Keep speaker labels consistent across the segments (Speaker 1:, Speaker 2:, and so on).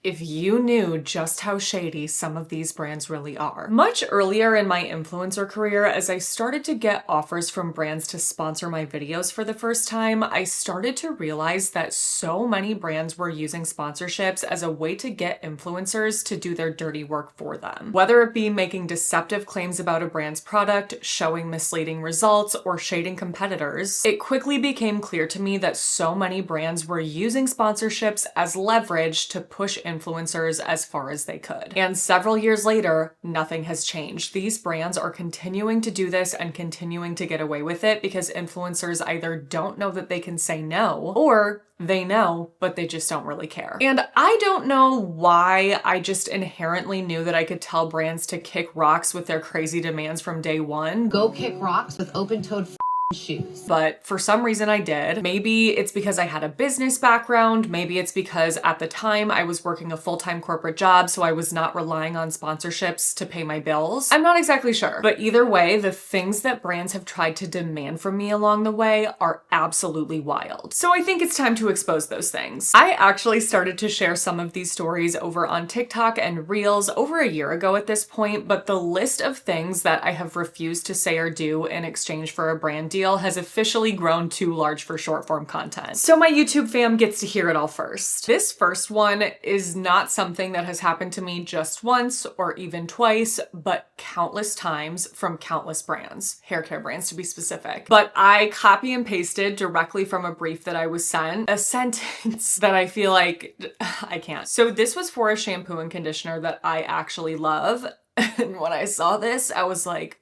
Speaker 1: If you knew just how shady some of these brands really are. Much earlier in my influencer career, as I started to get offers from brands to sponsor my videos for the first time, I started to realize that so many brands were using sponsorships as a way to get influencers to do their dirty work for them. Whether it be making deceptive claims about a brand's product, showing misleading results, or shading competitors, it quickly became clear to me that so many brands were using sponsorships as leverage to push influencers as far as they could. And several years later, nothing has changed. These brands are continuing to do this and continuing to get away with it because influencers either don't know that they can say no, or they know, but they just don't really care. And I don't know why I just inherently knew that I could tell brands to kick rocks with their crazy demands from day one.
Speaker 2: Go kick rocks with open-toed shoes.
Speaker 1: But for some reason I did. Maybe it's because I had a business background. Maybe it's because at the time I was working a full-time corporate job, so I was not relying on sponsorships to pay my bills. I'm not exactly sure. But either way, the things that brands have tried to demand from me along the way are absolutely wild. So I think it's time to expose those things. I actually started to share some of these stories over on TikTok and Reels over a year ago at this point, but the list of things that I have refused to say or do in exchange for a brand deal has officially grown too large for short form content. So my YouTube fam gets to hear it all first. This first one is not something that has happened to me just once or even twice, but countless times from countless brands, hair care brands to be specific. But I copy and pasted directly from a brief that I was sent, a sentence that I feel like I can't. So this was for a shampoo and conditioner that I actually love. And when I saw this, I was like,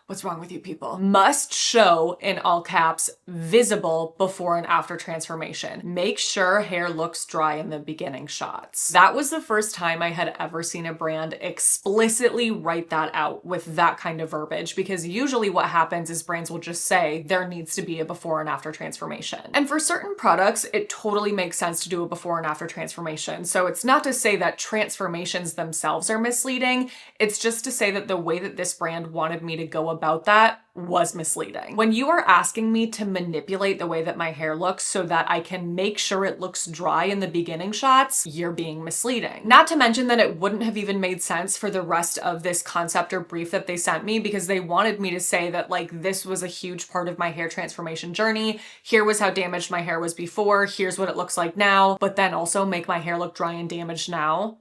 Speaker 1: what's wrong with you people? Must show, in all caps, visible before and after transformation. Make sure hair looks dry in the beginning shots. That was the first time I had ever seen a brand explicitly write that out with that kind of verbiage, because usually what happens is brands will just say there needs to be a before and after transformation. And for certain products, it totally makes sense to do a before and after transformation. So it's not to say that transformations themselves are misleading. It's just to say that the way that this brand wanted me to go about that was misleading. When you are asking me to manipulate the way that my hair looks so that I can make sure it looks dry in the beginning shots, you're being misleading. Not to mention that it wouldn't have even made sense for the rest of this concept or brief that they sent me, because they wanted me to say that like this was a huge part of my hair transformation journey. Here was how damaged my hair was before. Here's what it looks like now, but then also make my hair look dry and damaged now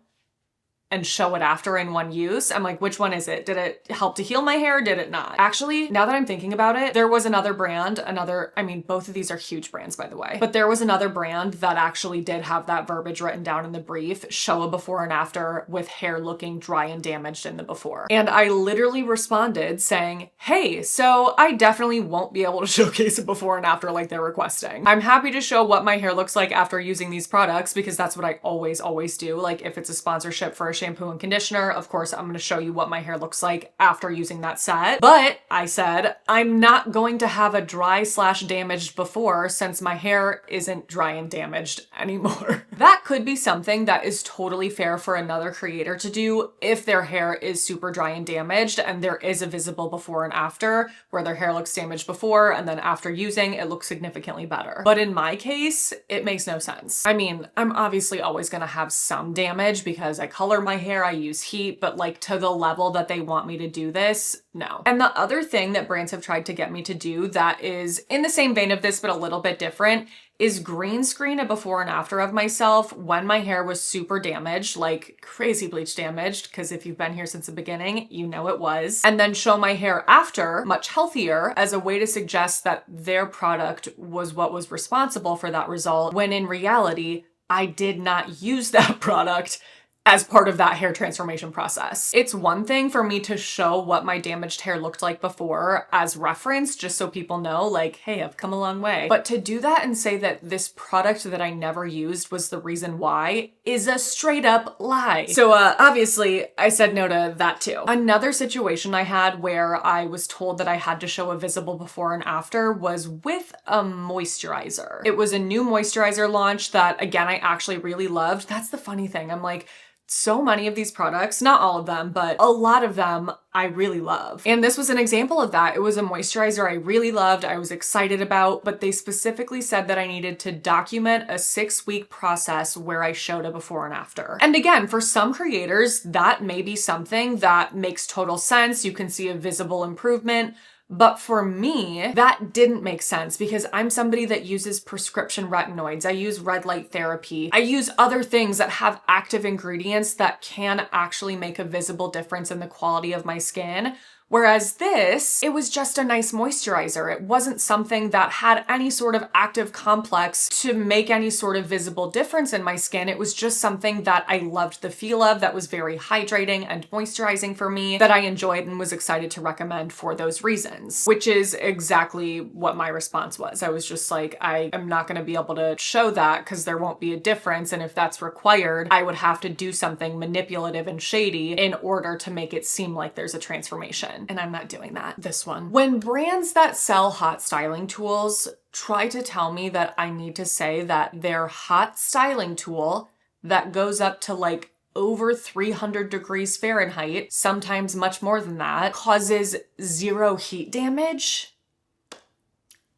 Speaker 1: and show it after in one use. I'm like, which one is it? Did it help to heal my hair? Did it not? Actually, now that I'm thinking about it, there was another brand, I mean, both of these are huge brands, by the way, but there was another brand that actually did have that verbiage written down in the brief, show a before and after with hair looking dry and damaged in the before. And I literally responded saying, hey, so I definitely won't be able to showcase a before and after like they're requesting. I'm happy to show what my hair looks like after using these products, because that's what I always do. Like if it's a sponsorship for a shampoo and conditioner, of course, I'm going to show you what my hair looks like after using that set. But I said, I'm not going to have a dry/damaged before, since my hair isn't dry and damaged anymore. That could be something that is totally fair for another creator to do if their hair is super dry and damaged and there is a visible before and after where their hair looks damaged before and then after using it looks significantly better. But in my case, it makes no sense. I mean, I'm obviously always going to have some damage because I color my hair, I use heat, but like to the level that they want me to do this, no. And the other thing that brands have tried to get me to do that is in the same vein of this but a little bit different is green screen a before and after of myself when my hair was super damaged, like crazy bleach damaged, because if you've been here since the beginning, you know it was, and then show my hair after, much healthier, as a way to suggest that their product was what was responsible for that result, when in reality, I did not use that product as part of that hair transformation process. It's one thing for me to show what my damaged hair looked like before as reference, just so people know, like, hey, I've come a long way. But to do that and say that this product that I never used was the reason why is a straight up lie. So obviously I said no to that too. Another situation I had where I was told that I had to show a visible before and after was with a moisturizer. It was a new moisturizer launch that, again, I actually really loved. That's the funny thing. I'm like, so many of these products, not all of them, but a lot of them I really love. And this was an example of that. It was a moisturizer I really loved, I was excited about, but they specifically said that I needed to document a 6-week process where I showed a before and after. And again, for some creators, that may be something that makes total sense. You can see a visible improvement. But for me, that didn't make sense because I'm somebody that uses prescription retinoids. I use red light therapy. I use other things that have active ingredients that can actually make a visible difference in the quality of my skin. Whereas this, it was just a nice moisturizer. It wasn't something that had any sort of active complex to make any sort of visible difference in my skin. It was just something that I loved the feel of, that was very hydrating and moisturizing for me, that I enjoyed and was excited to recommend for those reasons, which is exactly what my response was. I was just like, I am not going to be able to show that because there won't be a difference. And if that's required, I would have to do something manipulative and shady in order to make it seem like there's a transformation. And I'm not doing that. This one. When brands that sell hot styling tools try to tell me that I need to say that their hot styling tool that goes up to like over 300 degrees Fahrenheit, sometimes much more than that, causes 0 heat damage,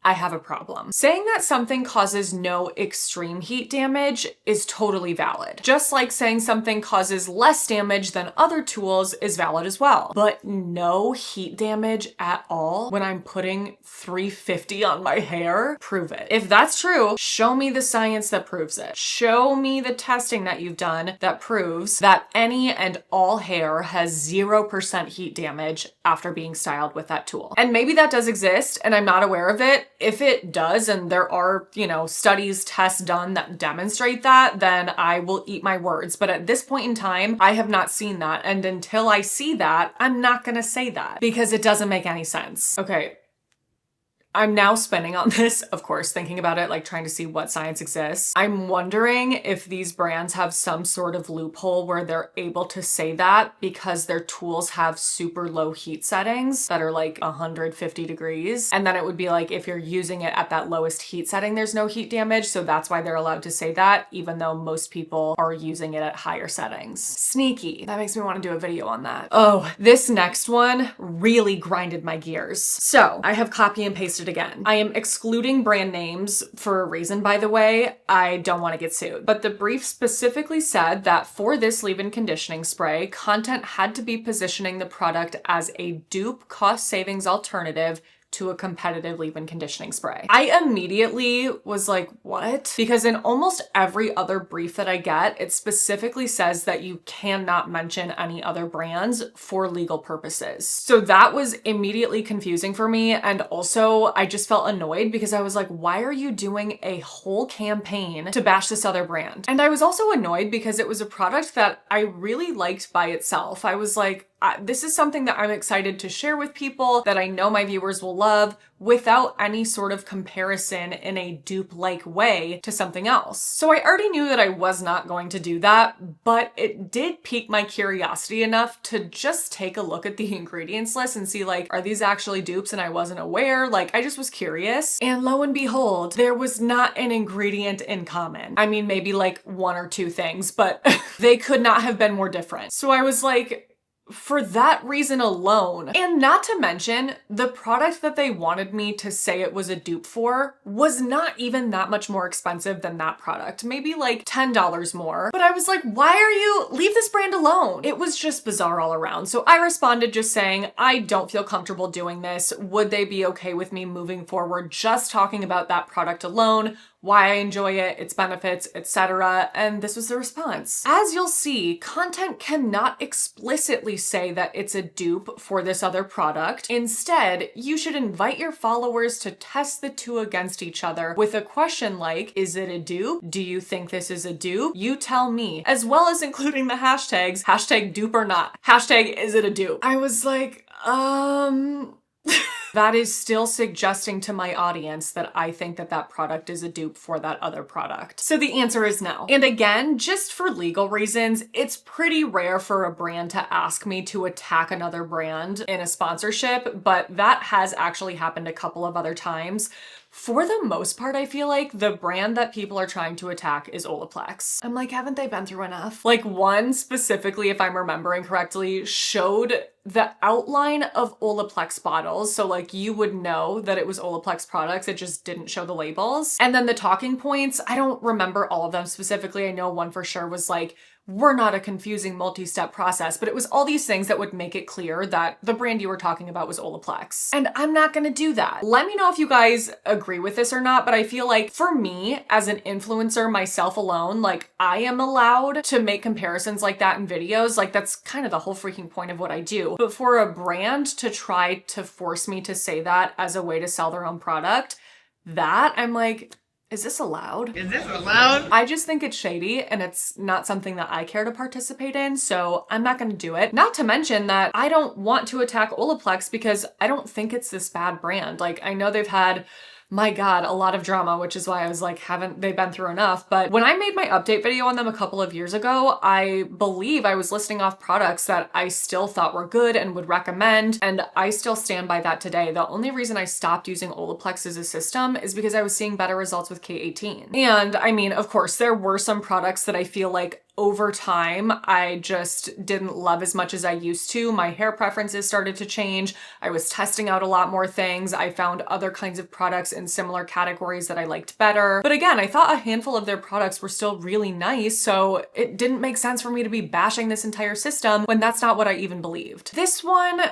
Speaker 1: I have a problem. Saying that something causes no extreme heat damage is totally valid. Just like saying something causes less damage than other tools is valid as well. But no heat damage at all when I'm putting 350 on my hair? Prove it. If that's true, show me the science that proves it. Show me the testing that you've done that proves that any and all hair has 0% heat damage after being styled with that tool. And maybe that does exist and I'm not aware of it. If it does, and there are, studies, tests done that demonstrate that, then I will eat my words. But at this point in time, I have not seen that. And until I see that, I'm not gonna say that because it doesn't make any sense. Okay. I'm now spinning on this, of course, thinking about it, like trying to see what science exists. I'm wondering if these brands have some sort of loophole where they're able to say that because their tools have super low heat settings that are like 150 degrees. And then it would be like, if you're using it at that lowest heat setting, there's no heat damage. So that's why they're allowed to say that, even though most people are using it at higher settings. Sneaky. That makes me want to do a video on that. Oh, this next one really grinded my gears. So I have copy and pasted again. I am excluding brand names for a reason, by the way. I don't want to get sued. But the brief specifically said that for this leave-in conditioning spray, content had to be positioning the product as a dupe cost savings alternative to a competitive leave-in conditioning spray. I immediately was like, what? Because in almost every other brief that I get, it specifically says that you cannot mention any other brands for legal purposes. So that was immediately confusing for me. And also I just felt annoyed because I was like, why are you doing a whole campaign to bash this other brand? And I was also annoyed because it was a product that I really liked by itself. I was like, this is something that I'm excited to share with people that I know my viewers will love without any sort of comparison in a dupe-like way to something else. So I already knew that I was not going to do that, but it did pique my curiosity enough to just take a look at the ingredients list and see like, are these actually dupes? And I wasn't aware. Like, I just was curious. And lo and behold, there was not an ingredient in common. I mean, maybe like 1 or 2 things, but they could not have been more different. So I was like, for that reason alone, and not to mention, the product that they wanted me to say it was a dupe for was not even that much more expensive than that product, maybe like $10 more. But I was like, leave this brand alone. It was just bizarre all around. So I responded just saying, I don't feel comfortable doing this. Would they be okay with me moving forward just talking about that product alone? Why I enjoy it, its benefits, etc. And this was the response. As you'll see, content cannot explicitly say that it's a dupe for this other product. Instead, you should invite your followers to test the two against each other with a question like, is it a dupe? Do you think this is a dupe? You tell me, as well as including the hashtags, hashtag dupe or not, hashtag is it a dupe? I was like, that is still suggesting to my audience that I think that that product is a dupe for that other product. So the answer is no. And again, just for legal reasons, it's pretty rare for a brand to ask me to attack another brand in a sponsorship, but that has actually happened a couple of other times. For the most part, I feel like the brand that people are trying to attack is Olaplex. I'm like, haven't they been through enough? Like one specifically, if I'm remembering correctly, showed the outline of Olaplex bottles. So like you would know that it was Olaplex products. It just didn't show the labels. And then the talking points, I don't remember all of them specifically. I know one for sure was like, we're not a confusing multi-step process, but it was all these things that would make it clear that the brand you were talking about was Olaplex. And I'm not gonna do that. Let me know if you guys agree with this or not, but I feel like for me, as an influencer myself alone, like I am allowed to make comparisons like that in videos. Like that's kind of the whole freaking point of what I do. But for a brand to try to force me to say that as a way to sell their own product, that I'm like, is this allowed?
Speaker 3: Is this allowed?
Speaker 1: I just think it's shady and it's not something that I care to participate in, so I'm not gonna do it. Not to mention that I don't want to attack Olaplex because I don't think it's this bad brand. Like I know they've had, my God, a lot of drama, which is why I was like, haven't they been through enough? But when I made my update video on them a couple of years ago, I believe I was listing off products that I still thought were good and would recommend, and I still stand by that today. The only reason I stopped using Olaplex as a system is because I was seeing better results with K18. And I mean, of course, there were some products that I feel like over time, I just didn't love as much as I used to. My hair preferences started to change. I was testing out a lot more things. I found other kinds of products in similar categories that I liked better. But again, I thought a handful of their products were still really nice, so it didn't make sense for me to be bashing this entire system when that's not what I even believed. This one,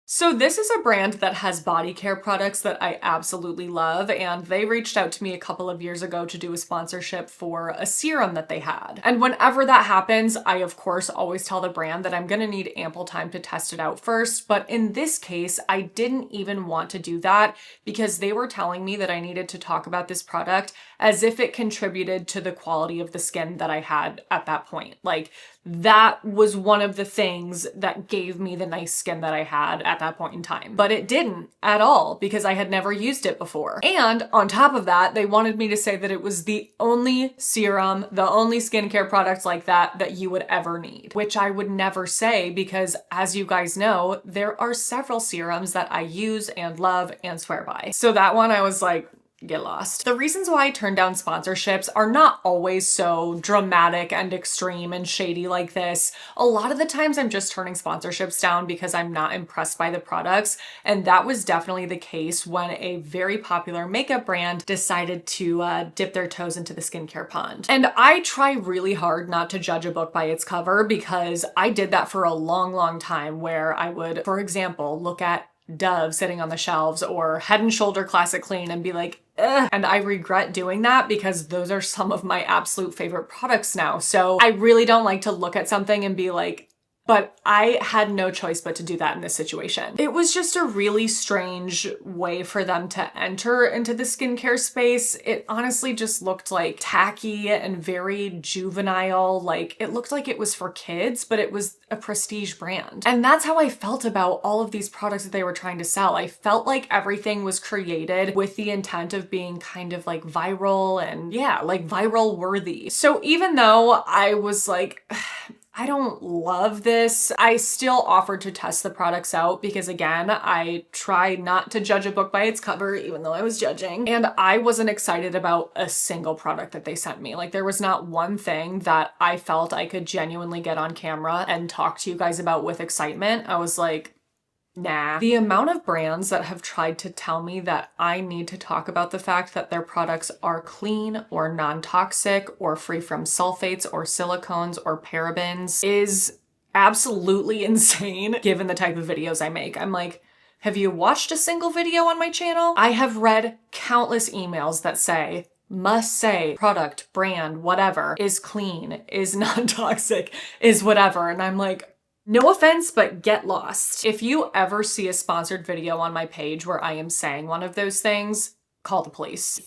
Speaker 1: so this is a brand that has body care products that I absolutely love, and they reached out to me a couple of years ago to do a sponsorship for a serum that they had. And whenever that happens, I of course always tell the brand that I'm gonna need ample time to test it out first, but in this case, I didn't even want to do that because they were telling me that I needed to talk about this product as if it contributed to the quality of the skin that I had at that point. Like, that was one of the things that gave me the nice skin that I had at that point in time. But it didn't at all because I had never used it before. And on top of that, they wanted me to say that it was the only serum, the only skincare products like that that you would ever need, which I would never say because, as you guys know, there are several serums that I use and love and swear by. So that one I was like, get lost. The reasons why I turn down sponsorships are not always so dramatic and extreme and shady like this. A lot of the times I'm just turning sponsorships down because I'm not impressed by the products, and that was definitely the case when a very popular makeup brand decided to dip their toes into the skincare pond. And I try really hard not to judge a book by its cover because I did that for a long time where I would, for example, look at Dove sitting on the shelves or Head and Shoulder Classic Clean and be like, ugh. And I regret doing that because those are some of my absolute favorite products now. So I really don't like to look at something and be like, but I had no choice but to do that in this situation. It was just a really strange way for them to enter into the skincare space. It honestly just looked like tacky and very juvenile. Like it looked like it was for kids, but it was a prestige brand. And that's how I felt about all of these products that they were trying to sell. I felt like everything was created with the intent of being kind of like viral and yeah, like viral worthy. So even though I was like, I don't love this, I still offered to test the products out because again, I try not to judge a book by its cover, even though I was judging. And I wasn't excited about a single product that they sent me. Like there was not one thing that I felt I could genuinely get on camera and talk to you guys about with excitement. I was like, nah. The amount of brands that have tried to tell me that I need to talk about the fact that their products are clean or non-toxic or free from sulfates or silicones or parabens is absolutely insane given the type of videos I make. I'm like, have you watched a single video on my channel? I have read countless emails that say, must say, product, brand, whatever, is clean, is non-toxic, is whatever. And I'm like, no offense, but get lost. If you ever see a sponsored video on my page where I am saying one of those things, call the police.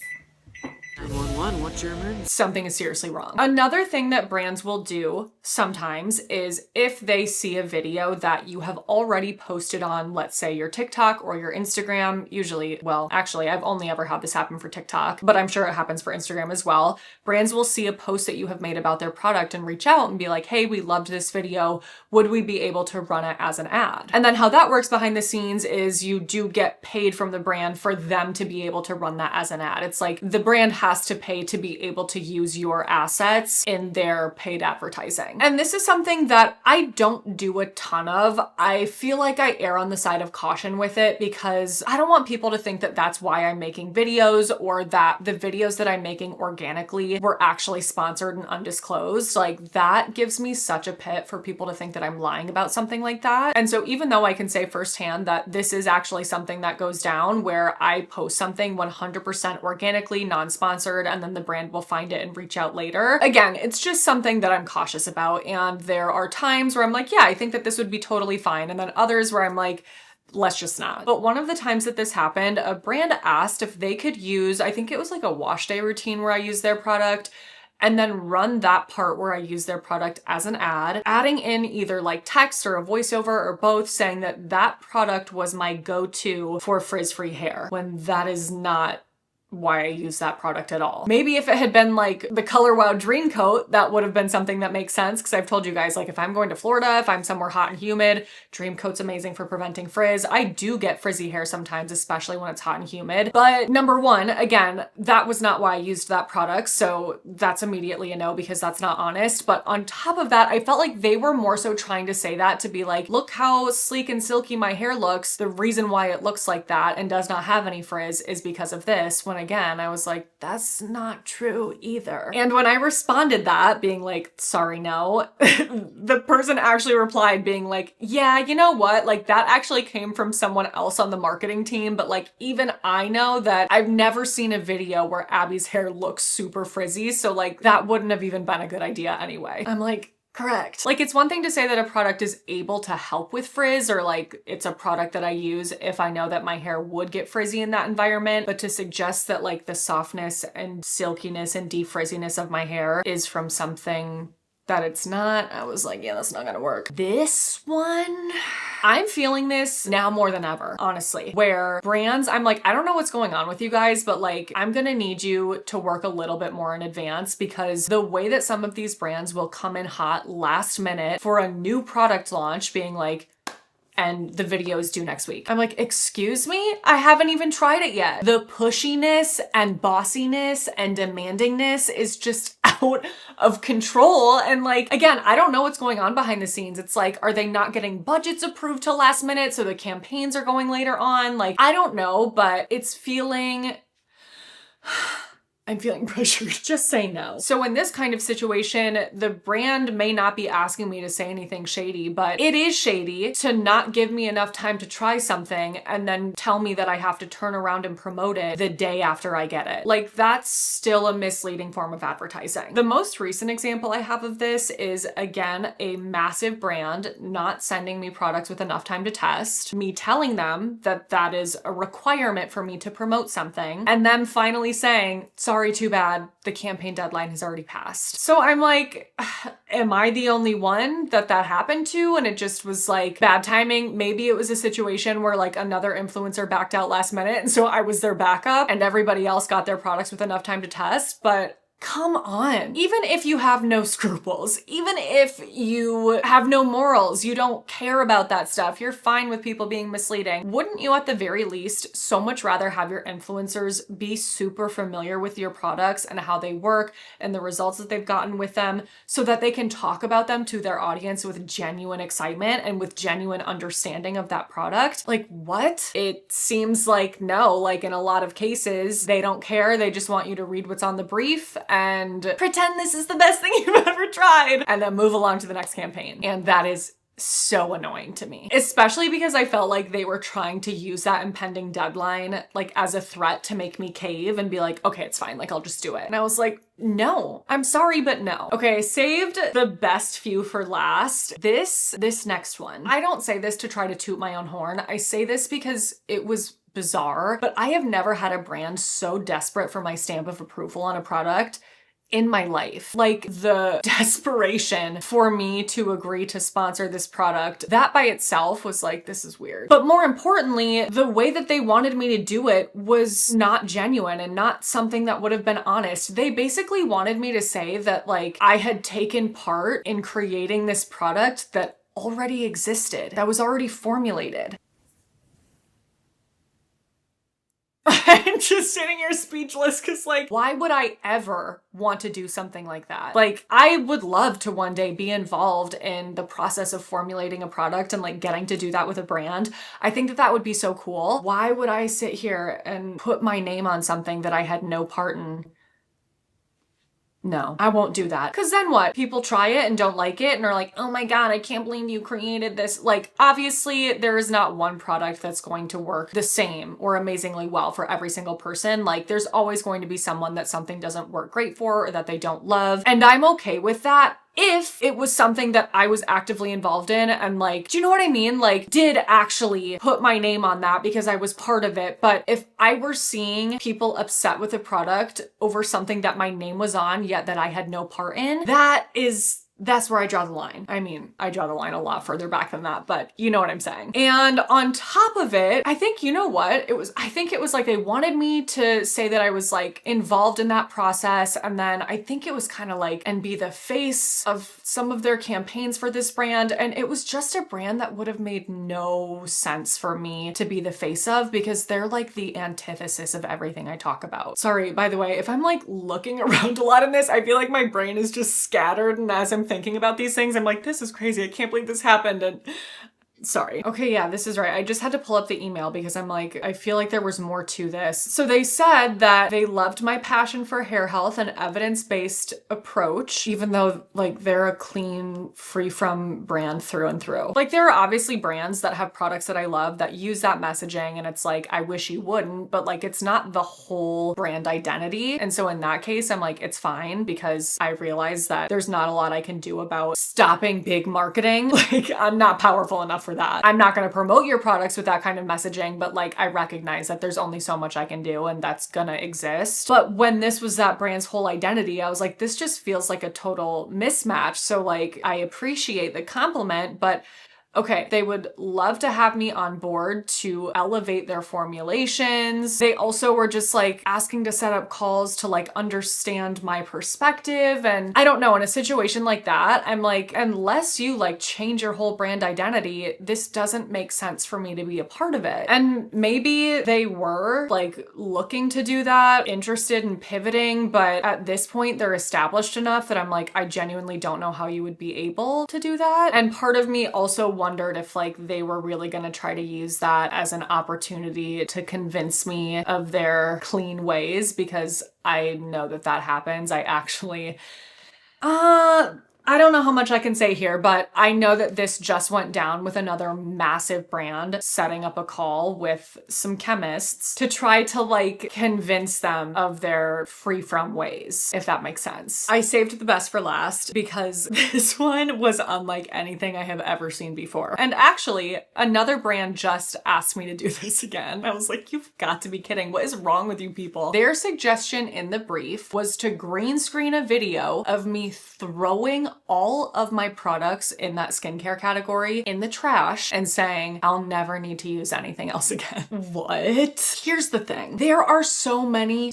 Speaker 3: 911, what's your emergency?
Speaker 1: Something is seriously wrong. Another thing that brands will do sometimes is if they see a video that you have already posted on, let's say your TikTok or your Instagram, usually, well, actually, I've only ever had this happen for TikTok, but I'm sure it happens for Instagram as well. Brands will see a post that you have made about their product and reach out and be like, hey, we loved this video. Would we be able to run it as an ad? And then how that works behind the scenes is you do get paid from the brand for them to be able to run that as an ad. It's like the brand has to pay to be able to use your assets in their paid advertising. And this is something that I don't do a ton of. I feel like I err on the side of caution with it because I don't want people to think that that's why I'm making videos or that the videos that I'm making organically were actually sponsored and undisclosed. Like that gives me such a pit for people to think that I'm lying about something like that. And so even though I can say firsthand that this is actually something that goes down where I post something 100% organically, non-sponsored, and then the brand will find it and reach out later. Again, it's just something that I'm cautious about. And there are times where I'm like, yeah, I think that this would be totally fine. And then others where I'm like, let's just not. But one of the times that this happened, a brand asked if they could use, I think it was like a wash day routine where I used their product, and then run that part where I use their product as an ad, adding in either like text or a voiceover or both saying that that product was my go-to for frizz-free hair, when that is not why I use that product at all. Maybe if it had been like the Color Wow Dream Coat, that would have been something that makes sense, because I've told you guys, like if I'm going to Florida, if I'm somewhere hot and humid, Dream Coat's amazing for preventing frizz. I do get frizzy hair sometimes, especially when it's hot and humid. But number one, again, that was not why I used that product, so that's immediately a no because that's not honest. But on top of that, I felt like they were more so trying to say that to be like, look how sleek and silky my hair looks. The reason why it looks like that and does not have any frizz is because of this, when again, I was like, that's not true either. And when I responded that, being like, sorry, no, the person actually replied being like, yeah, you know what? Like that actually came from someone else on the marketing team, but like even I know that I've never seen a video where Abby's hair looks super frizzy. So like that wouldn't have even been a good idea anyway. I'm like, correct. Like it's one thing to say that a product is able to help with frizz, or like it's a product that I use if I know that my hair would get frizzy in that environment, but to suggest that like the softness and silkiness and defrizziness of my hair is from something that it's not, I was like, yeah, that's not gonna work. This one, I'm feeling this now more than ever, honestly, where brands, I'm like, I don't know what's going on with you guys, but like, I'm gonna need you to work a little bit more in advance, because the way that some of these brands will come in hot last minute for a new product launch, being like, and the video is due next week. I'm like, excuse me? I haven't even tried it yet. The pushiness and bossiness and demandingness is just out of control. And like, again, I don't know what's going on behind the scenes. It's like, are they not getting budgets approved till last minute so the campaigns are going later on? Like, I don't know, but it's feeling... I'm feeling pressured. Just say no. So in this kind of situation, the brand may not be asking me to say anything shady, but it is shady to not give me enough time to try something and then tell me that I have to turn around and promote it the day after I get it. Like that's still a misleading form of advertising. The most recent example I have of this is, again, a massive brand not sending me products with enough time to test, me telling them that that is a requirement for me to promote something, and them finally saying, sorry, too bad, the campaign deadline has already passed. So I'm like, am I the only one that happened to? And it just was like bad timing. Maybe it was a situation where like another influencer backed out last minute, and so I was their backup and everybody else got their products with enough time to test. But come on. Even if you have no scruples, even if you have no morals, you don't care about that stuff, you're fine with people being misleading, wouldn't you at the very least so much rather have your influencers be super familiar with your products and how they work and the results that they've gotten with them, so that they can talk about them to their audience with genuine excitement and with genuine understanding of that product? Like, what? It seems like no, like in a lot of cases, they don't care. They just want you to read what's on the brief and pretend this is the best thing you've ever tried and then move along to the next campaign. And that is so annoying to me, especially because I felt like they were trying to use that impending deadline like as a threat to make me cave and be like, okay, it's fine, like I'll just do it. And I was like, no, I'm sorry, but no. Okay, I saved the best few for last. This next one. I don't say this to try to toot my own horn. I say this because it was bizarre, but I have never had a brand so desperate for my stamp of approval on a product in my life. Like the desperation for me to agree to sponsor this product, that by itself was like, this is weird. But more importantly, the way that they wanted me to do it was not genuine and not something that would have been honest. They basically wanted me to say that like I had taken part in creating this product that already existed, that was already formulated. I'm just sitting here speechless because like, why would I ever want to do something like that? Like, I would love to one day be involved in the process of formulating a product and like getting to do that with a brand. I think that that would be so cool. Why would I sit here and put my name on something that I had no part in? No, I won't do that. Cause then what? People try it and don't like it and are like, oh my God, I can't believe you created this. Like, obviously there is not one product that's going to work the same or amazingly well for every single person. Like there's always going to be someone that something doesn't work great for or that they don't love. And I'm okay with that if it was something that I was actively involved in and like, do you know what I mean? Like did actually put my name on that because I was part of it. But if I were seeing people upset with a product over something that my name was on, yet that I had no part in, that's where I draw the line. I mean, I draw the line a lot further back than that, but you know what I'm saying. And on top of it, I think, you know what? I think it was like they wanted me to say that I was like involved in that process. And then I think it was kind of like, and be the face of some of their campaigns for this brand. And it was just a brand that would have made no sense for me to be the face of because they're like the antithesis of everything I talk about. Sorry, by the way, if I'm like looking around a lot in this, I feel like my brain is just scattered. And as I'm thinking about these things, I'm like, this is crazy. I can't believe this happened. And sorry. Okay, yeah, this is right. I just had to pull up the email because I'm like, I feel like there was more to this. So they said that they loved my passion for hair health and evidence-based approach, even though like they're a clean, free from brand through and through. Like there are obviously brands that have products that I love that use that messaging and it's like, I wish you wouldn't, but like it's not the whole brand identity. And so in that case, I'm like, it's fine because I realize that there's not a lot I can do about stopping big marketing. Like I'm not powerful enough for that. I'm not going to promote your products with that kind of messaging, but like I recognize that there's only so much I can do and that's gonna exist. But when this was that brand's whole identity, I was like, this just feels like a total mismatch. So like I appreciate the compliment, but okay, they would love to have me on board to elevate their formulations. They also were just like asking to set up calls to like understand my perspective. And I don't know, in a situation like that, I'm like, unless you like change your whole brand identity, this doesn't make sense for me to be a part of it. And maybe they were like looking to do that, interested in pivoting, but at this point they're established enough that I'm like, I genuinely don't know how you would be able to do that. And part of me also wondered if like they were really going to try to use that as an opportunity to convince me of their clean ways, because I know that that happens. I actually I don't know how much I can say here, but I know that this just went down with another massive brand setting up a call with some chemists to try to like convince them of their free from ways, if that makes sense. I saved the best for last because this one was unlike anything I have ever seen before. And actually, another brand just asked me to do this again. I was like, you've got to be kidding. What is wrong with you people? Their suggestion in the brief was to green screen a video of me throwing all of my products in that skincare category in the trash and saying, I'll never need to use anything else again. What? Here's the thing. There are so many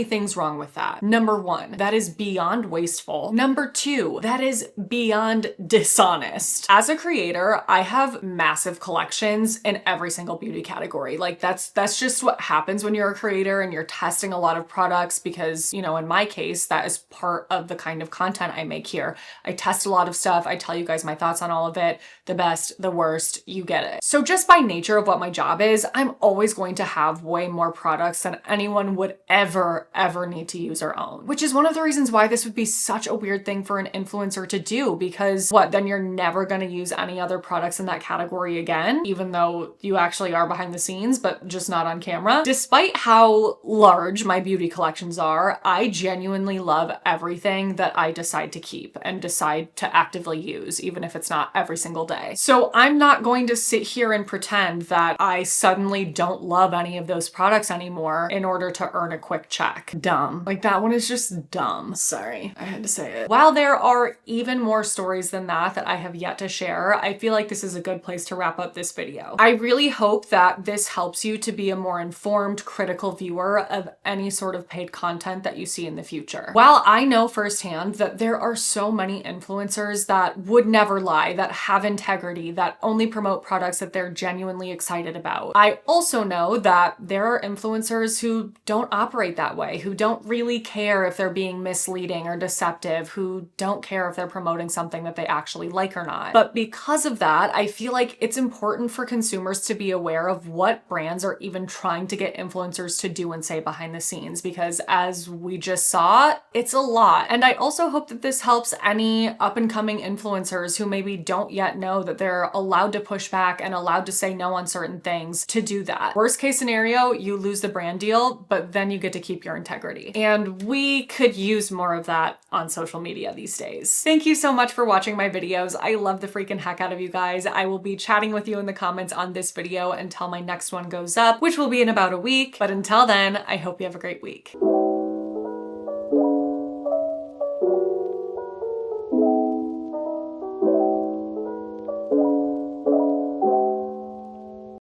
Speaker 1: things wrong with that. Number one, that is beyond wasteful. Number two, that is beyond dishonest. As a creator, I have massive collections in every single beauty category. Like that's just what happens when you're a creator and you're testing a lot of products because, you know, in my case, that is part of the kind of content I make here. I test a lot of stuff. I tell you guys my thoughts on all of it. The best, the worst, you get it. So just by nature of what my job is, I'm always going to have way more products than anyone would ever need to use or own, which is one of the reasons why this would be such a weird thing for an influencer to do, because what, then you're never going to use any other products in that category again, even though you actually are behind the scenes, but just not on camera. Despite how large my beauty collections are, I genuinely love everything that I decide to keep and decide to actively use, even if it's not every single day. So I'm not going to sit here and pretend that I suddenly don't love any of those products anymore in order to earn a quick check. Dumb. Like, that one is just dumb. Sorry, I had to say it. While there are even more stories than that I have yet to share, I feel like this is a good place to wrap up this video. I really hope that this helps you to be a more informed, critical viewer of any sort of paid content that you see in the future. While I know firsthand that there are so many influencers that would never lie, that have integrity, that only promote products that they're genuinely excited about, I also know that there are influencers who don't operate that way, who don't really care if they're being misleading or deceptive, who don't care if they're promoting something that they actually like or not. But because of that, I feel like it's important for consumers to be aware of what brands are even trying to get influencers to do and say behind the scenes, because as we just saw, it's a lot. And I also hope that this helps any up and coming influencers who maybe don't yet know that they're allowed to push back and allowed to say no on certain things to do that. Worst case scenario, you lose the brand deal, but then you get to keep your integrity. And we could use more of that on social media these days. Thank you so much for watching my videos. I love the freaking heck out of you guys. I will be chatting with you in the comments on this video until my next one goes up, which will be in about a week. But until then, I hope you have a great week.